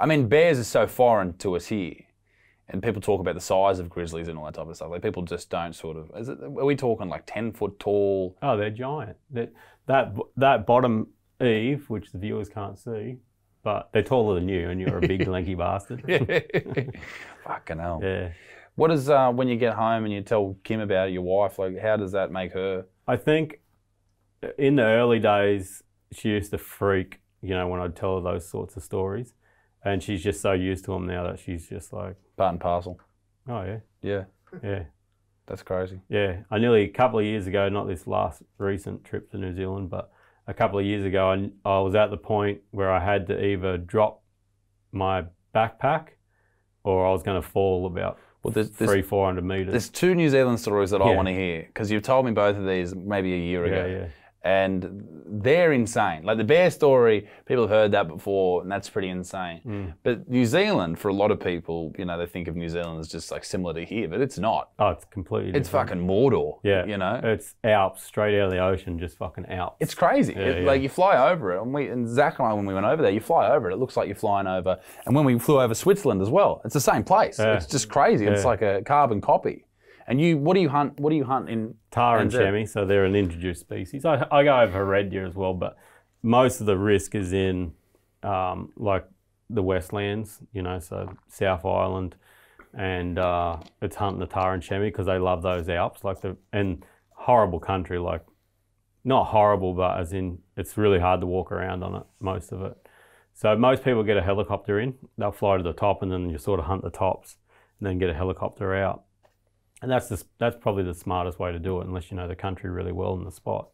I mean, bears are so foreign to us here. And people talk about the size of grizzlies and all that type of stuff. Like people just don't sort of. Are we talking like 10-foot tall? Oh, they're giant. That bottom eave, which the viewers can't see, but they're taller than you, and you're a big lanky bastard. Fucking hell. Yeah. What is when you get home and you tell Kim about it, your wife? Like, how does that make her? I think in the early days, she used to freak. You know, when I'd tell her those sorts of stories. And she's just so used to them now that she's just like... Part and parcel. Oh, yeah. Yeah. Yeah. That's crazy. Yeah. A couple of years ago, not this last recent trip to New Zealand, but a couple of years ago, I was at the point where I had to either drop my backpack or I was going to fall about 300-400 metres. There's 2 New Zealand stories that I want to hear, because you've told me both of these maybe a year ago. Yeah. And they're insane. Like the bear story, people have heard that before, and that's pretty insane. But New Zealand, for a lot of people, you know, they think of New Zealand as just like similar to here, but it's not. Oh, it's completely different. It's fucking Mordor. Yeah. You know? It's Alps, straight out of the ocean, just fucking Alps. It's crazy. Like you fly over it, and Zach and I, when we went over there, you fly over it, it looks like you're flying over. And when we flew over Switzerland as well, it's the same place. Yeah. It's just crazy. It's like a carbon copy. And what do you hunt? What do you hunt in? Tahr and chamois, so they're an introduced species. I go over red deer as well, but most of the risk is in like the Westlands, you know, so South Island, and it's hunting the tahr and chamois because they love those Alps, and horrible country, like not horrible, but as in it's really hard to walk around on it, most of it. So most people get a helicopter in, they'll fly to the top, and then you sort of hunt the tops, and then get a helicopter out. And that's probably the smartest way to do it, unless you know the country really well in the spot.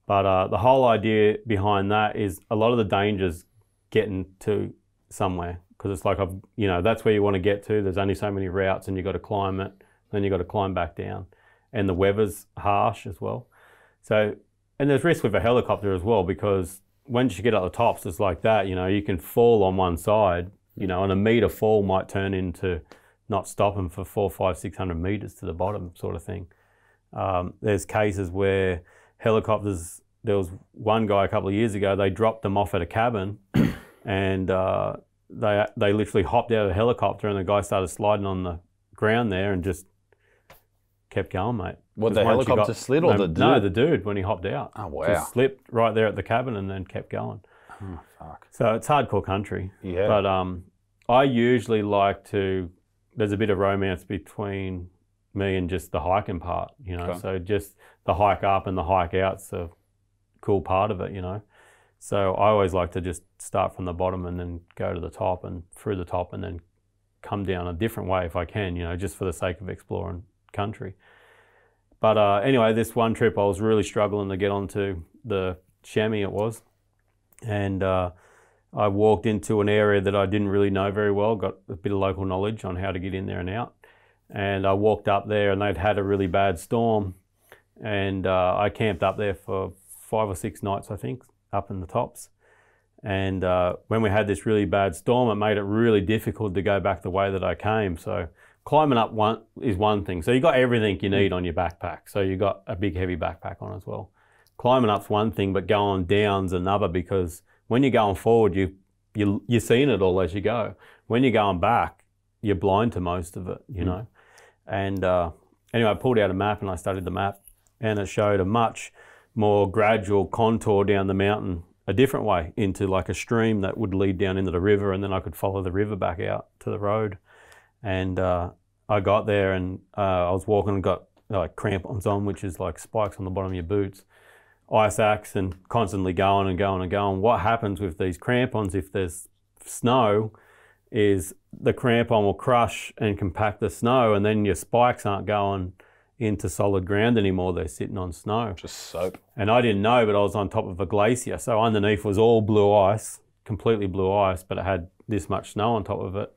But the whole idea behind that is a lot of the dangers getting to somewhere, because it's like, you know, that's where you want to get to. There's only so many routes, and you've got to climb it, then you've got to climb back down. And the weather's harsh as well. So, and there's risk with a helicopter as well, because once you get at the tops, it's like that, you know, you can fall on one side, you know, and a metre fall might turn into not stopping for 400, 500, 600 metres to the bottom sort of thing. There's cases where helicopters, there was one guy a couple of years ago, they dropped them off at a cabin and they literally hopped out of the helicopter, and the guy started sliding on the ground there and just kept going, mate. What, the helicopter slid or the dude? No, the dude when he hopped out. Oh, wow. Just slipped right there at the cabin and then kept going. Oh, fuck. So it's hardcore country. Yeah. But I usually like to... There's a bit of romance between me and just the hiking part, you know. Okay. So just the hike up and the hike out's a cool part of it, you know. So I always like to just start from the bottom and then go to the top and through the top and then come down a different way if I can, you know, just for the sake of exploring country. But anyway, this one trip I was really struggling to get onto the chamois it was. And I walked into an area that I didn't really know very well, got a bit of local knowledge on how to get in there and out. And I walked up there and they'd had a really bad storm. And I camped up there for 5 or 6 nights, I think, up in the tops. And when we had this really bad storm, it made it really difficult to go back the way that I came. So climbing up is one thing. So you got everything you need on your backpack. So you got a big heavy backpack on as well. Climbing up's one thing, but going down's another, because when you're going forward, you're seeing it all as you go. When you're going back, you're blind to most of it, you know. And anyway, I pulled out a map and I studied the map, and it showed a much more gradual contour down the mountain, a different way, into like a stream that would lead down into the river, and then I could follow the river back out to the road. And I got there and I was walking and got like crampons on, which is like spikes on the bottom of your boots. Ice axe, and constantly going and going and going. What happens with these crampons if there's snow is the crampon will crush and compact the snow, and then your spikes aren't going into solid ground anymore, they're sitting on snow. Just soap. And I didn't know, but I was on top of a glacier, so underneath was all blue ice, completely blue ice, but it had this much snow on top of it.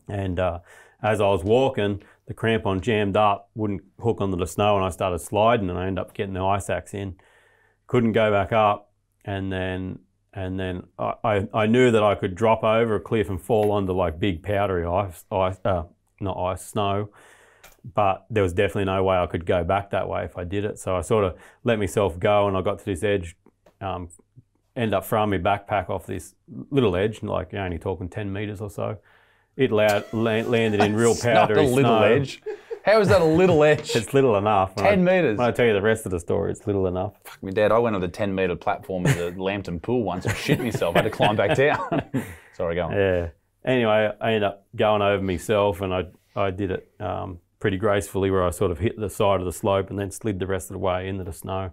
And as I was walking, the crampon jammed up, wouldn't hook onto the snow, and I started sliding, and I ended up getting the ice axe in. Couldn't go back up, and then I knew that I could drop over a cliff and fall onto like big powdery snow, but there was definitely no way I could go back that way if I did it. So I sort of let myself go, and I got to this edge, ended up throwing my backpack off this little edge, like you're only talking 10 metres or so. It landed in real powdery not a little snow. edge. How is that a little edge? It's little enough. 10 metres. When I tell you the rest of the story, it's little enough. Fuck me, Dad. I went on the 10-metre platform in the Lambton pool once and shit myself. I had to climb back down. Sorry, go on. Yeah. Anyway, I ended up going over myself, and I did it pretty gracefully, where I sort of hit the side of the slope and then slid the rest of the way into the snow.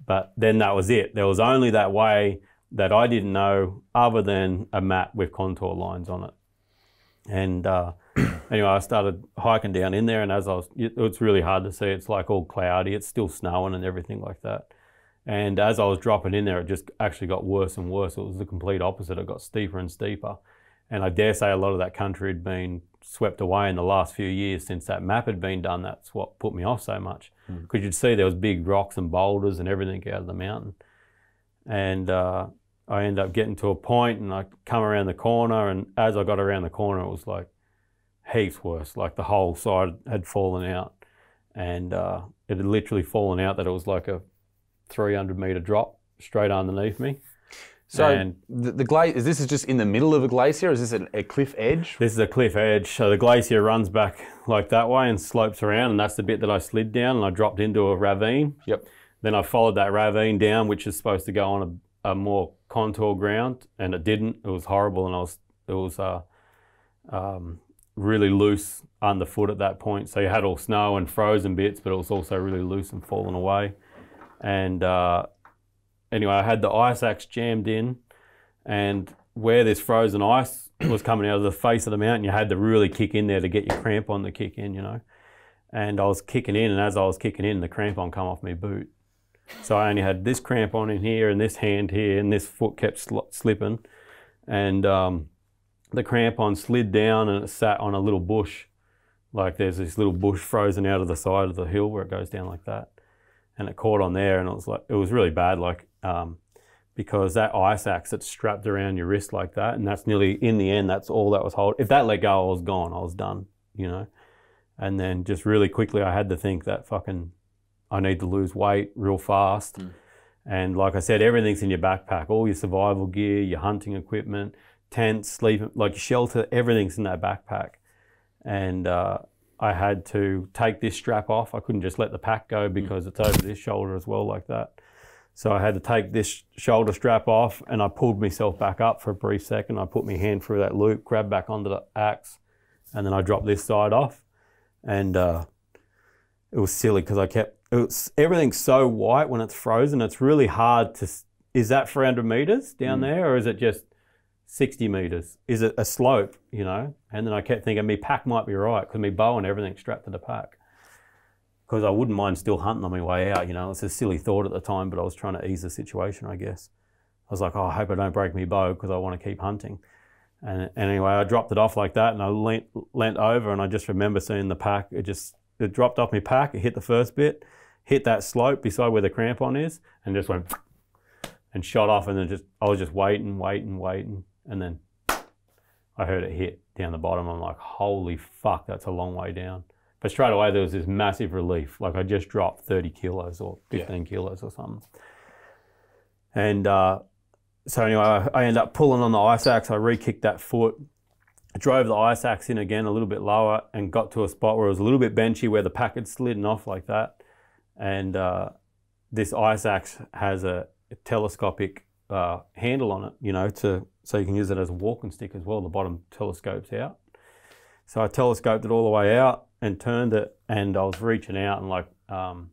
But then that was it. There was only that way that I didn't know, other than a map with contour lines on it. And anyway, I started hiking down in there, and it's really hard to see. It's like all cloudy. It's still snowing and everything like that. And as I was dropping in there, it just actually got worse and worse. It was the complete opposite. It got steeper and steeper. And I dare say a lot of that country had been swept away in the last few years since that map had been done. That's what put me off so much. Because you'd see there was big rocks and boulders and everything out of the mountain. And I ended up getting to a point, and I come around the corner, and as I got around the corner, it was like heaps worse. Like the whole side had fallen out, and it had literally fallen out that it was like a 300-metre drop straight underneath me. So and the glacier, is this just in the middle of a glacier, or is this a cliff edge? This is a cliff edge. So the glacier runs back like that way and slopes around, and that's the bit that I slid down, and I dropped into a ravine. Yep. Then I followed that ravine down, which is supposed to go on a more contour ground, and it didn't. It was horrible, and it was really loose underfoot at that point. So you had all snow and frozen bits, but it was also really loose and falling away. And anyway, I had the ice axe jammed in, and where this frozen ice was coming out of the face of the mountain, you had to really kick in there to get your crampon to kick in, you know. And I was kicking in, and as I was kicking in, the crampon come off my boot. So I only had this crampon in here, and this hand here, and this foot kept slipping. And the crampon slid down, and it sat on a little bush. Like there's this little bush frozen out of the side of the hill where it goes down like that. And it caught on there, and it was really bad, like because that ice axe that's strapped around your wrist like that, and that's nearly, in the end, that's all that was holding. If that let go, I was gone. I was done, you know. And then just really quickly, I had to think that I need to lose weight real fast. And like I said, everything's in your backpack. All your survival gear, your hunting equipment, tents, sleeping, like your shelter, everything's in that backpack. And I had to take this strap off. I couldn't just let the pack go because it's over this shoulder as well, like that. So I had to take this shoulder strap off, and I pulled myself back up for a brief second. I put my hand through that loop, grabbed back onto the axe, and then I dropped this side off. And it was silly because everything's so white when it's frozen. It's really hard to, is that 300 metres down there, or is it just 60 metres? Is it a slope, you know? And then I kept thinking, my pack might be right, because my bow and everything's strapped to the pack. Because I wouldn't mind still hunting on my way out, you know? It's a silly thought at the time, but I was trying to ease the situation, I guess. I was like, oh, I hope I don't break my bow, because I want to keep hunting. And anyway, I dropped it off like that, and I leant over, and I just remember seeing the pack. It dropped off my pack, it hit the first bit, hit that slope beside where the crampon is, and just went and shot off. And then I was just waiting, and then I heard it hit down the bottom. I'm like, holy fuck, that's a long way down. But straight away there was this massive relief, like I just dropped 30 kilos or 15 kilos or something. And so anyway, I ended up pulling on the ice axe. I re-kicked that foot, drove the ice axe in again a little bit lower, and got to a spot where it was a little bit benchy, where the pack had slidden off like that. And this ice axe has a telescopic handle on it, you know, so you can use it as a walking stick as well. The bottom telescopes out. So I telescoped it all the way out and turned it, and I was reaching out, and like, can't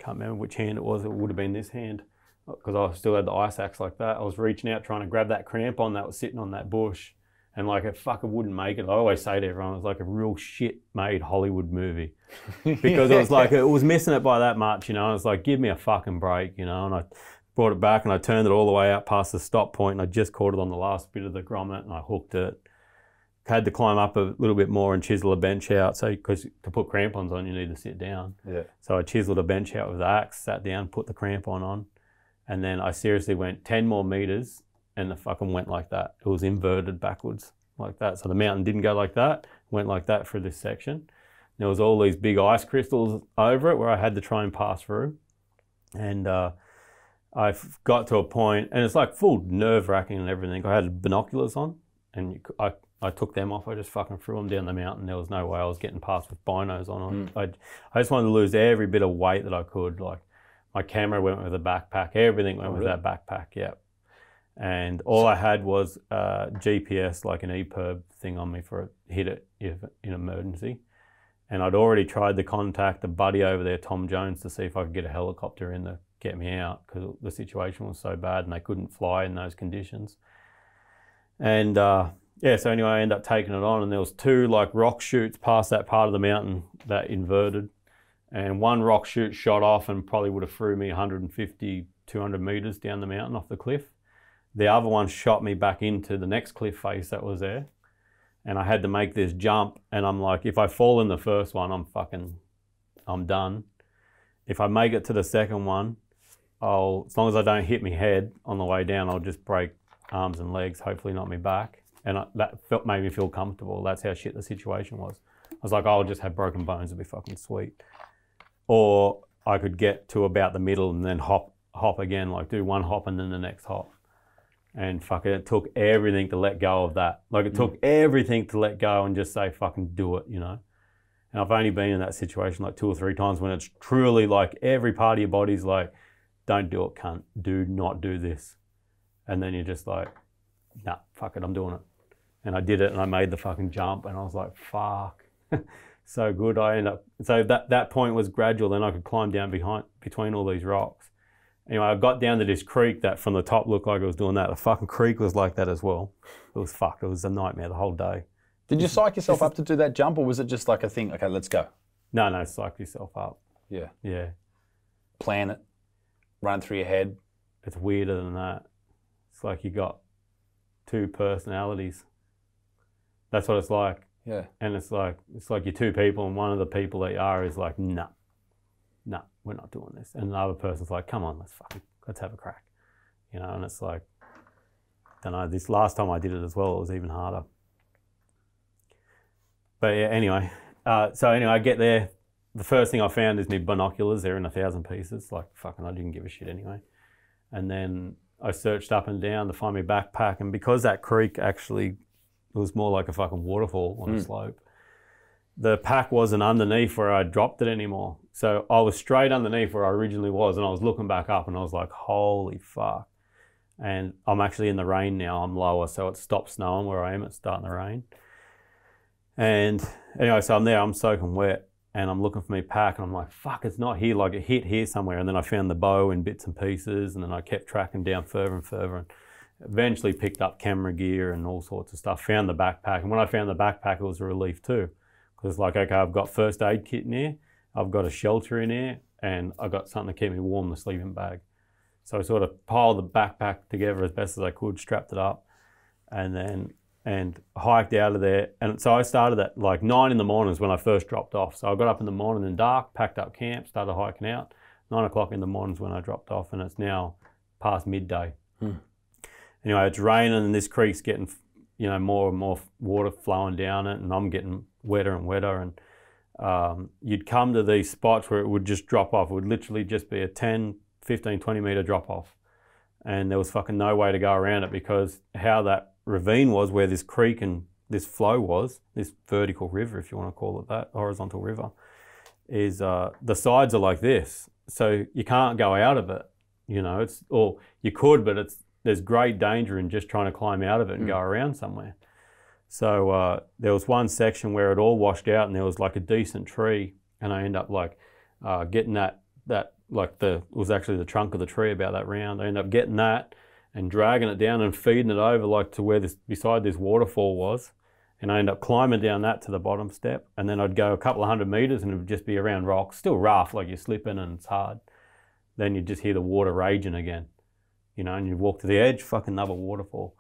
remember which hand it was. It would have been this hand, because I still had the ice axe like that. I was reaching out trying to grab that crampon that was sitting on that bush, and like it fucking wouldn't make it. I always say to everyone, it was like a real shit made Hollywood movie, because it was like, it was missing it by that much, you know. I was like, give me a fucking break, you know. And I brought it back, and I turned it all the way out past the stop point, and I just caught it on the last bit of the grommet, and I hooked it. Had to climb up a little bit more and chisel a bench out. So, because to put crampons on, you need to sit down. Yeah. So I chiseled a bench out with the axe, sat down, put the crampon on, and then I seriously went 10 more meters, and the fucking went like that. It was inverted backwards like that. So the mountain didn't go like that, went like that for this section. There was all these big ice crystals over it where I had to try and pass through. And I got to a point, and it's like full nerve-wracking and everything. I had binoculars on, and I took them off. I just fucking threw them down the mountain. There was no way I was getting past with binos on. I just wanted to lose every bit of weight that I could. Like my camera went with a backpack. Everything went with that backpack, yeah. And all I had was GPS, like an EPIRB thing on me for hit it if in emergency. And I'd already tried to contact a buddy over there, Tom Jones, to see if I could get a helicopter in to get me out because the situation was so bad and they couldn't fly in those conditions. And yeah, so anyway, I ended up taking it on, and there was 2 like rock chutes past that part of the mountain that inverted. And one rock chute shot off and probably would have threw me 150, 200 meters down the mountain off the cliff. The other one shot me back into the next cliff face that was there. And I had to make this jump, and I'm like, if I fall in the first one, I'm done. If I make it to the second one, as long as I don't hit my head on the way down, I'll just break arms and legs, hopefully not my back. And that made me feel comfortable. That's how shit the situation was. I was like, I'll just have broken bones, it'll be fucking sweet. Or I could get to about the middle and then hop again, like do one hop and then the next hop. And fucking it took everything to let go of that. Like it took everything to let go and just say, fucking do it, you know? And I've only been in that situation like 2 or 3 times when it's truly like every part of your body's like, don't do it, cunt. Do not do this. And then you're just like, nah, fuck it, I'm doing it. And I did it and I made the fucking jump and I was like, fuck. So good. So that point was gradual. Then I could climb down between all these rocks. Anyway, I got down to this creek that from the top looked like it was doing that. The fucking creek was like that as well. It was fucked. It was a nightmare the whole day. Did you psych yourself up to do that jump, or was it just like a thing, okay, let's go? No, psych yourself up. Yeah. Yeah. Plan it, run through your head. It's weirder than that. It's like you got 2 personalities. That's what it's like. Yeah. And it's like you're 2 people, and one of the people that you are is like, nah, we're not doing this. And the other person's like, come on, let's have a crack. You know, and it's like, I don't know, this last time I did it as well, it was even harder. But yeah, anyway. So anyway, I get there. The first thing I found is my binoculars. They're in 1,000 pieces. Like, fucking, I didn't give a shit anyway. And then I searched up and down to find my backpack. And because that creek actually was more like a fucking waterfall on a slope, the pack wasn't underneath where I dropped it anymore. So I was straight underneath where I originally was, and I was looking back up and I was like, holy fuck. And I'm actually in the rain now. I'm lower, so it stopped snowing where I am. It's starting to rain. And anyway, so I'm there, I'm soaking wet, and I'm looking for my pack, and I'm like, fuck, it's not here. Like, it hit here somewhere. And then I found the bow in bits and pieces, and then I kept tracking down further and further, and eventually picked up camera gear and all sorts of stuff. Found the backpack, and when I found the backpack, it was a relief too. Because like, okay, I've got first aid kit in here, I've got a shelter in here, and I've got something to keep me warm, the sleeping bag. So I sort of piled the backpack together as best as I could, strapped it up, and hiked out of there. And so I started at like 9 in the mornings when I first dropped off. So I got up in the morning in dark, packed up camp, started hiking out. 9 o'clock in the mornings when I dropped off, and it's now past midday. Anyway, it's raining and this creek's getting, you know, more and more water flowing down it, and I'm getting wetter and wetter. And you'd come to these spots where it would just drop off. It would literally just be a 10, 15, 20 meter drop off. And there was fucking no way to go around it, because how that ravine was, where this creek and this flow was, this vertical river, if you want to call it that, horizontal river, is the sides are like this. So you can't go out of it, you know, or you could, but there's great danger in just trying to climb out of it and go around somewhere. So there was one section where it all washed out, and there was like a decent tree, and I ended up like getting that like it was actually the trunk of the tree about that round. I ended up getting that and dragging it down and feeding it over like to where beside this waterfall was. And I ended up climbing down that to the bottom step. And then I'd go a couple of 100 meters and it would just be around rocks, still rough, like you're slipping and it's hard. Then you'd just hear the water raging again, you know, and you'd walk to the edge, fucking another waterfall.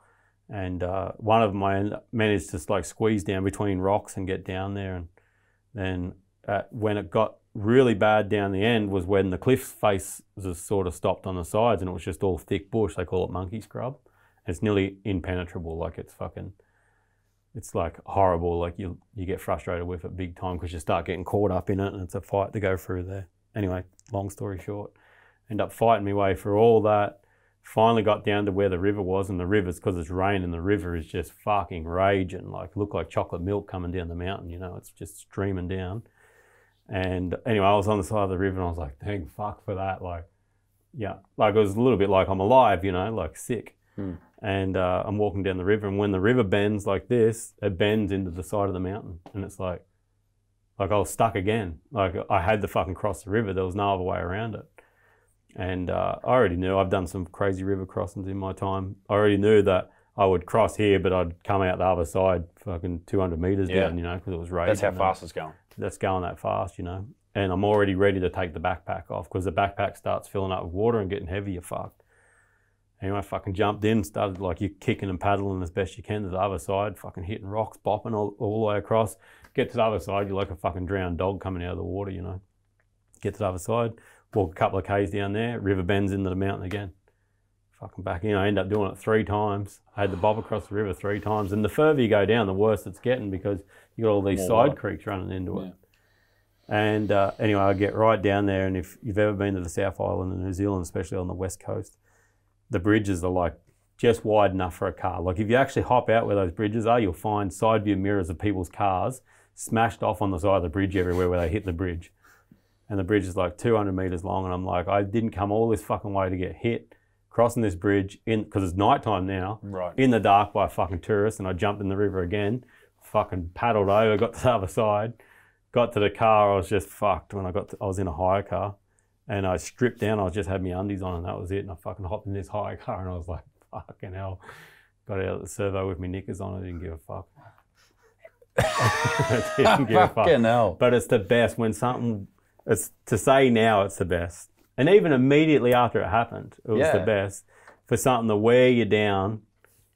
And one of them I managed to like squeeze down between rocks and get down there. And then when it got really bad down the end was when the cliff face was sort of stopped on the sides, and it was just all thick bush. They call it monkey scrub. It's nearly impenetrable. Like it's like horrible. Like you get frustrated with it big time because you start getting caught up in it, and it's a fight to go through there. Anyway, long story short, End up fighting my way through all that. Finally got down to where the river was, and the river's, because it's raining, the river is just fucking raging, like look like chocolate milk coming down the mountain, you know, it's just streaming down. And anyway, I was on the side of the river and I was like, thank fuck for that. Like, yeah, like it was a little bit like I'm alive, you know, like sick. And I'm walking down the river, and when the river bends like this, it bends into the side of the mountain, and it's like I was stuck again. Like I had to fucking cross the river. There was no other way around it. And I already knew, I've done some crazy river crossings in my time. I already knew that I would cross here, but I'd come out the other side fucking 200 meters down, you know, because it was raging. That's how fast it's going. That's going that fast, you know. And I'm already ready to take the backpack off, because the backpack starts filling up with water and getting heavy, you're fucked. Anyway, I fucking jumped in, started like you're kicking and paddling as best you can to the other side, fucking hitting rocks, bopping all the way across. Get to the other side, you're like a fucking drowned dog coming out of the water, you know. Get to the other side, walk a couple of Ks down there, river bends into the mountain again. Fucking back in, I end up doing it 3 times. I had to bob across the river 3 times. And the further you go down, the worse it's getting, because you got all these side creeks running into it. And anyway, I get right down there, and if you've ever been to the South Island of New Zealand, especially on the west coast, the bridges are like just wide enough for a car. Like if you actually hop out where those bridges are, you'll find side view mirrors of people's cars smashed off on the side of the bridge everywhere where they hit the bridge. And the bridge is like 200 meters long, and I'm like, I didn't come all this fucking way to get hit crossing this bridge in, because it's nighttime now, in the dark by a fucking tourist. And I jumped in the river again, fucking paddled over, got to the other side, got to the car. I was just fucked when I was in a hire car, and I stripped down. I just had my undies on, and that was it. And I fucking hopped in this hire car, and I was like, fucking hell. Got out of the servo with my knickers on. I didn't give a fuck. I didn't give a fuck. Fucking hell. But it's the best when something. It's to say now it's the best. And even immediately after it happened, it was the best. For something to wear you down,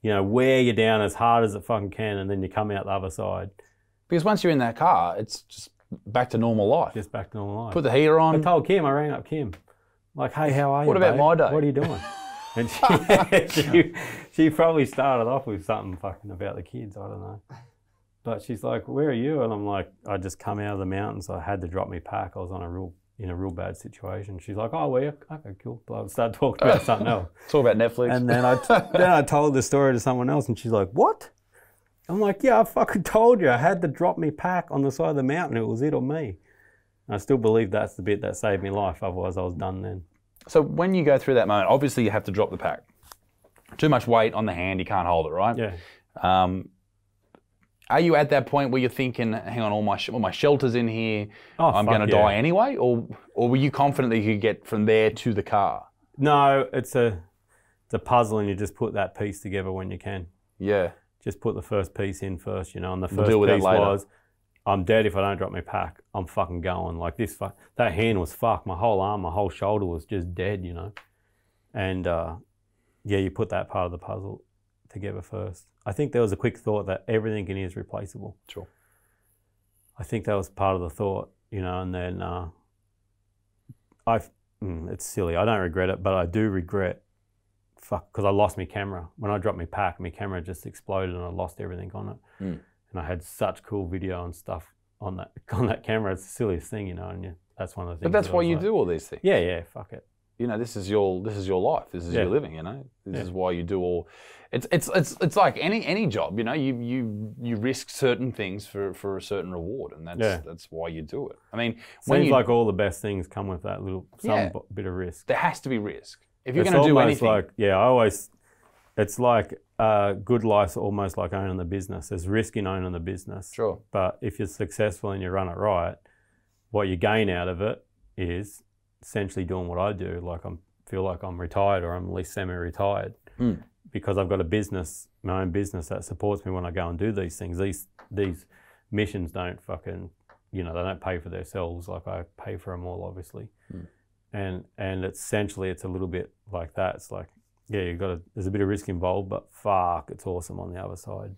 you know, wear you down as hard as it fucking can, and then you come out the other side. Because once you're in that car, it's just back to normal life. Just back to normal life. Put the heater on. I told Kim, I rang up Kim. Like, hey, how are you, What about babe? my day? What are you doing? And she probably started off with something fucking about the kids, I don't know. But she's like, where are you? And I'm like, I just come out of the mountains. I had to drop my pack. I was in a real bad situation. She's like, oh, well, yeah, okay, cool. But I started talking about something else. Talk about Netflix. And then I told the story to someone else, and she's like, what? I'm like, yeah, I fucking told you. I had to drop my pack on the side of the mountain. It was it or me. And I still believe that's the bit that saved me life. Otherwise, I was done then. So when you go through that moment, obviously you have to drop the pack. Too much weight on the hand, you can't hold it, right? Yeah. Are you at that point where you're thinking, hang on, all my shelter's in here, I'm going to die anyway? Or were you confident that you could get from there to the car? No, it's a puzzle, and you just put that piece together when you can. Yeah. Just put the first piece in first, you know, and the first deal with piece that later. was, I'm dead if I don't drop my pack. I'm fucking going. Like this, that hand was fucked. My whole arm, my whole shoulder was just dead, you know. And you put that part of the puzzle together first. I think there was a quick thought that everything in here is replaceable. Sure. I think that was part of the thought, you know, and then it's silly. I don't regret it, but I do regret, because I lost my camera. When I dropped my pack, my camera just exploded and I lost everything on it. And I had such cool video and stuff on that camera. It's the silliest thing, you know, and that's one of the things. But that's why you do all these things. Yeah, fuck it. You know, this is your life. This is your living. You know, this is why you do all. It's like any job. You know, you risk certain things for a certain reward, and that's why you do it. I mean, seems like all the best things come with that little bit of risk. There has to be risk if you're going to do anything. It's like good life's almost like owning the business. There's risk in owning the business. Sure. But if you're successful and you run it right, what you gain out of it is essentially doing what I do. Like feel like I'm retired, or I'm at least semi-retired, because I've got a business, my own business, that supports me when I go and do these things. These missions don't fucking, you know, they don't pay for themselves. Like I pay for them all, obviously. And essentially it's a little bit like that. It's like, yeah, there's a bit of risk involved, but fuck, it's awesome on the other side.